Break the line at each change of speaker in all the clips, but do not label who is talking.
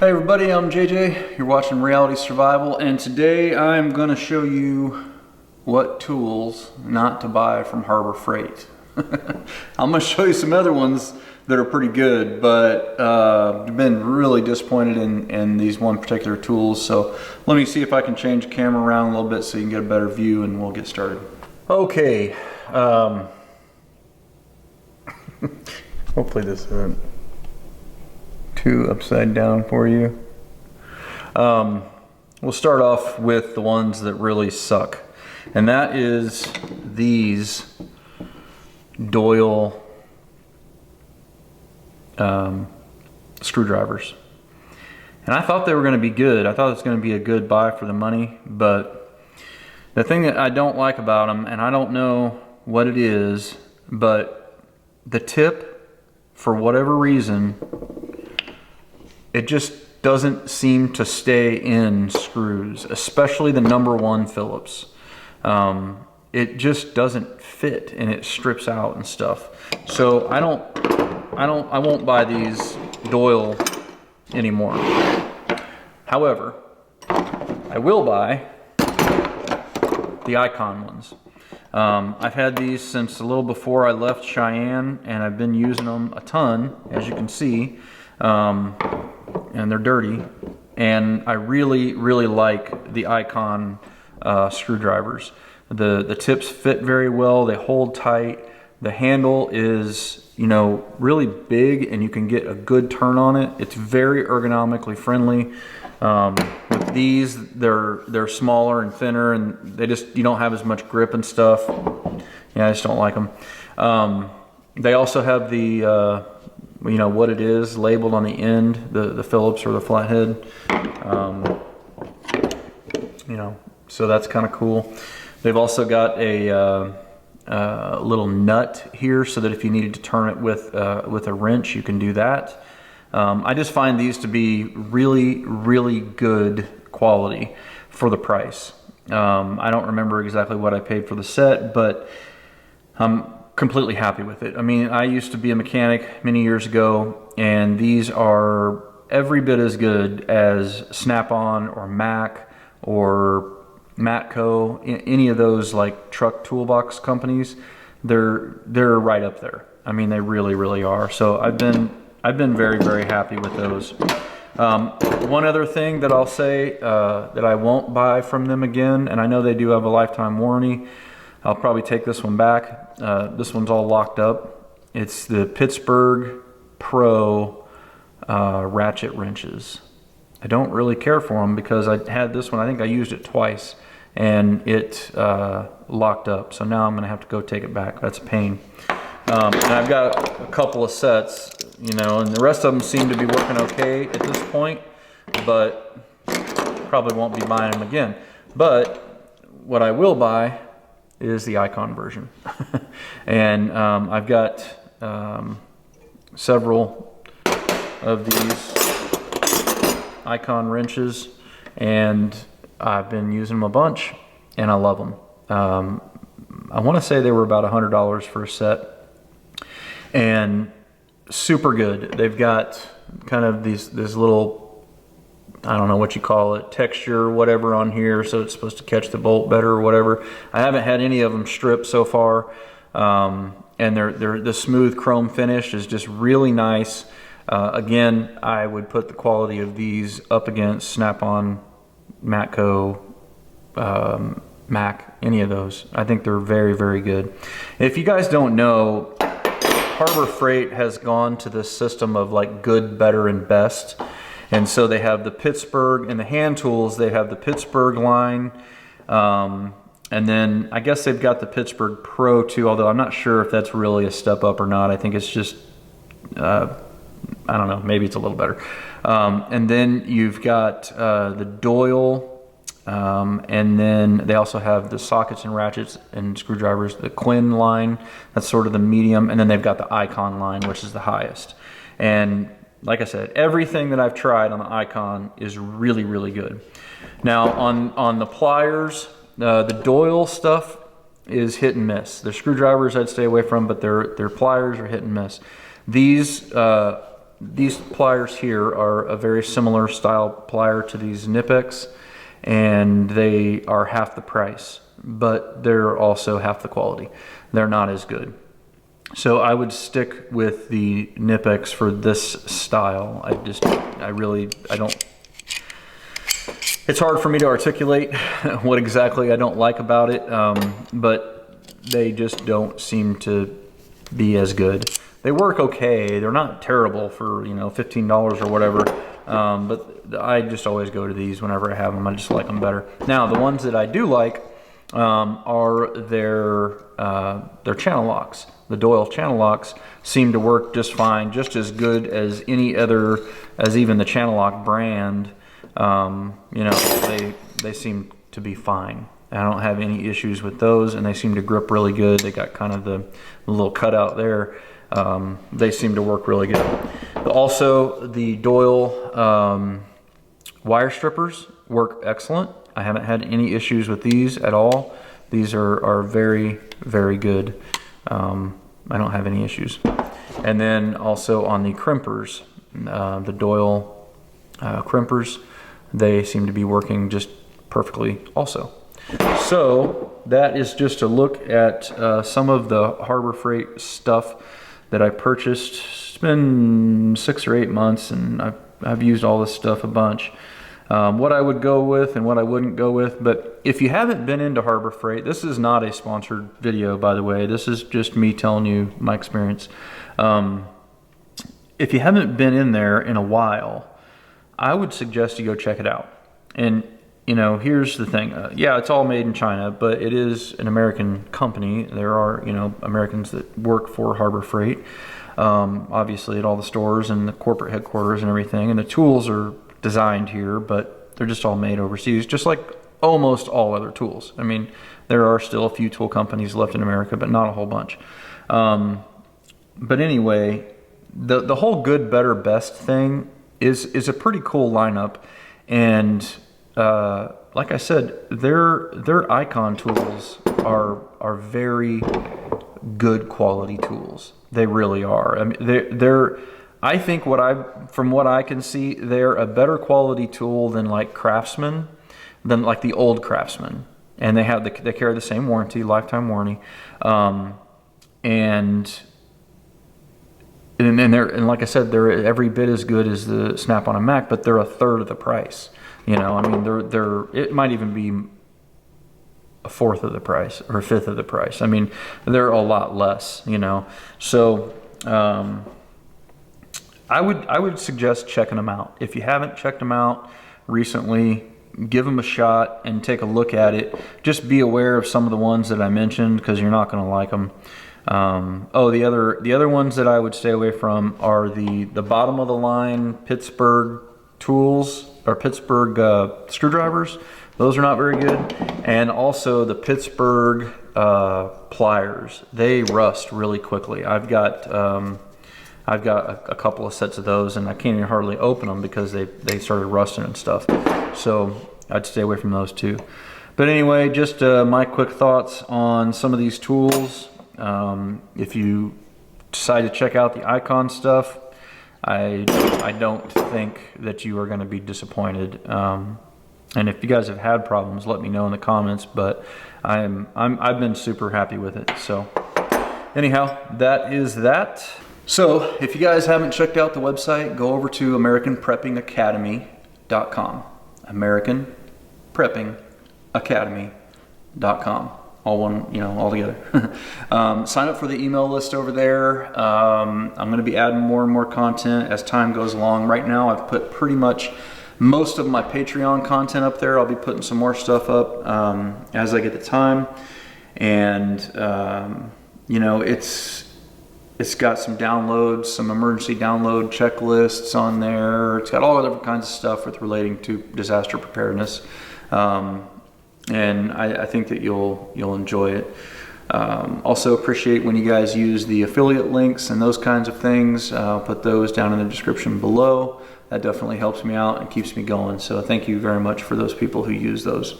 Hey everybody, I'm JJ. You're watching Reality Survival, and today I'm going to show you what tools not to buy from Harbor Freight. I'm going to show you some other ones that are pretty good, but I've been really disappointed in these one particular tools. So let me see if I can change the camera around a little bit so you can get a better view, and we'll get started. Okay. Hopefully this isn't too upside down for you. We'll start off with the ones that really suck, and that is these Doyle screwdrivers. And I thought they were going to be good. I thought it was going to be a good buy for the money, but the thing that I don't like about them, and I don't know what it is, but the tip, for whatever reason, it just doesn't seem to stay in screws, especially the #1 Phillips. It just doesn't fit, and it strips out and stuff. So I won't buy these Doyle anymore. However, I will buy the Icon ones. I've had these since a little before I left Cheyenne, and I've been using them a ton, as you can see. And they're dirty, and I really like the Icon screwdrivers. The tips fit very well, they hold tight, the handle is, you know, really big, and you can get a good turn on it. It's very ergonomically friendly. With these, they're smaller and thinner, and you don't have as much grip and stuff. Yeah, I just don't like them. They also have the you know what it is labeled on the end, the Phillips or the flathead. You know, so that's kind of cool. They've also got a little nut here, so that if you needed to turn it with a wrench, you can do that. I just find these to be really good quality for the price. I don't remember exactly what I paid for the set, but I'm completely happy with it. I mean, I used to be a mechanic many years ago, and these are every bit as good as Snap-on or Mac or Matco, any of those like truck toolbox companies. They're right up there. I mean, they really are. So I've been very happy with those. One other thing that I'll say that I won't buy from them again, and I know they do have a lifetime warranty. I'll probably take this one back. This one's all locked up. It's the Pittsburgh Pro ratchet wrenches. I don't really care for them because I had this one, I think I used it twice, and it locked up. So now I'm gonna have to go take it back. That's a pain. And I've got a couple of sets, you know, and the rest of them seem to be working okay at this point, but probably won't be buying them again. But what I will buy is the Icon version. And I've got several of these Icon wrenches, and I've been using them a bunch, and I love them. I want to say they were about $100 for a set, and super good. They've got kind of this little, I don't know what you call it, texture or whatever on here, so it's supposed to catch the bolt better or whatever. I haven't had any of them stripped so far, and the smooth chrome finish is just really nice. Again, I would put the quality of these up against Snap-on, Matco, Mac, any of those. I think they're very good. If you guys don't know, Harbor Freight has gone to this system of like good, better, and best. And so they have the Pittsburgh, and the hand tools, they have the Pittsburgh line. And then I guess they've got the Pittsburgh Pro too, although I'm not sure if that's really a step up or not. I think it's just, I don't know, maybe it's a little better. And then you've got the Doyle, and then they also have the sockets and ratchets and screwdrivers, the Quinn line, that's sort of the medium. And then they've got the Icon line, which is the highest. And like I said, everything that I've tried on the Icon is really good. Now on the Pliers, the Doyle stuff is hit and miss. The screwdrivers I'd stay away from, but their pliers are hit and miss. These these pliers here are a very similar style plier to these Knipex, and they are half the price, but they're also half the quality. They're not as good. So I would stick with the Knipex for this style. I don't, it's hard for me to articulate what exactly I don't like about it, but they just don't seem to be as good. They work okay. They're not terrible for, you know, $15 or whatever, but I just always go to these whenever I have them. I just like them better. Now, the ones that I do like are their channel locks. The Doyle channel locks seem to work just fine, just as good as any other, as even the channel lock brand. You know, they seem to be fine. I don't have any issues with those, and they seem to grip really good. They got kind of the little cutout there. They seem to work really good. Also, the Doyle wire strippers work excellent. I haven't had any issues with these at all. These are very, very good. I don't have any issues. And then also on the crimpers, the Doyle crimpers, they seem to be working just perfectly also. So that is just a look at some of the Harbor Freight stuff that I purchased. It's been 6 or 8 months, and I've used all this stuff a bunch. What I would go with and what I wouldn't go with. But if you haven't been into Harbor Freight, this is not a sponsored video, by the way. This is just me telling you my experience. If you haven't been in there in a while, I would suggest you go check it out. And you know, here's the thing. Yeah, it's all made in China, but it is an American company. There are, you know, Americans that work for Harbor Freight, obviously at all the stores and the corporate headquarters and everything. And the tools are designed here, but they're just all made overseas, just like almost all other tools. I mean, there are still a few tool companies left in America, but not a whole bunch. But anyway, the whole good, better, best thing is a pretty cool lineup. And like I said, their Icon tools are very good quality tools. They really are. I mean, I think from what I can see, they're a better quality tool than like Craftsman, than like the old Craftsman. And they carry the same warranty, lifetime warranty, and like I said, they're every bit as good as the Snap on a Mac, but they're a third of the price. You know, I mean, it might even be a fourth of the price or a fifth of the price. I mean, they're a lot less. You know, so I would suggest checking them out. If you haven't checked them out recently, give them a shot and take a look at it. Just be aware of some of the ones that I mentioned, because you're not going to like them. The other ones that I would stay away from are the bottom of the line Pittsburgh tools or Pittsburgh screwdrivers. Those are not very good. And also the Pittsburgh pliers. They rust really quickly. I've got a couple of sets of those, and I can't even hardly open them because they started rusting and stuff. So I'd stay away from those too. But anyway, just my quick thoughts on some of these tools. If you decide to check out the Icon stuff, I don't think that you are going to be disappointed. And if you guys have had problems, let me know in the comments. But I've been super happy with it. So anyhow, that is that. So if you guys haven't checked out the website, go over to AmericanPreppingAcademy.com. AmericanPreppingAcademy.com. All one, you know, all together. Sign up for the email list over there. I'm going to be adding more and more content as time goes along. Right now, I've put pretty much most of my Patreon content up there. I'll be putting some more stuff up as I get the time. And, you know, it's got some downloads, some emergency download checklists on there. It's got all different kinds of stuff with relating to disaster preparedness. And I think that you'll enjoy it. Also appreciate when you guys use the affiliate links and those kinds of things. I'll put those down in the description below. That definitely helps me out and keeps me going. So thank you very much for those people who use those.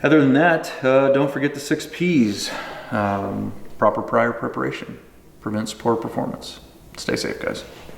Other than that, don't forget the 6 P's. Proper prior preparation prevents poor performance. Stay safe, guys.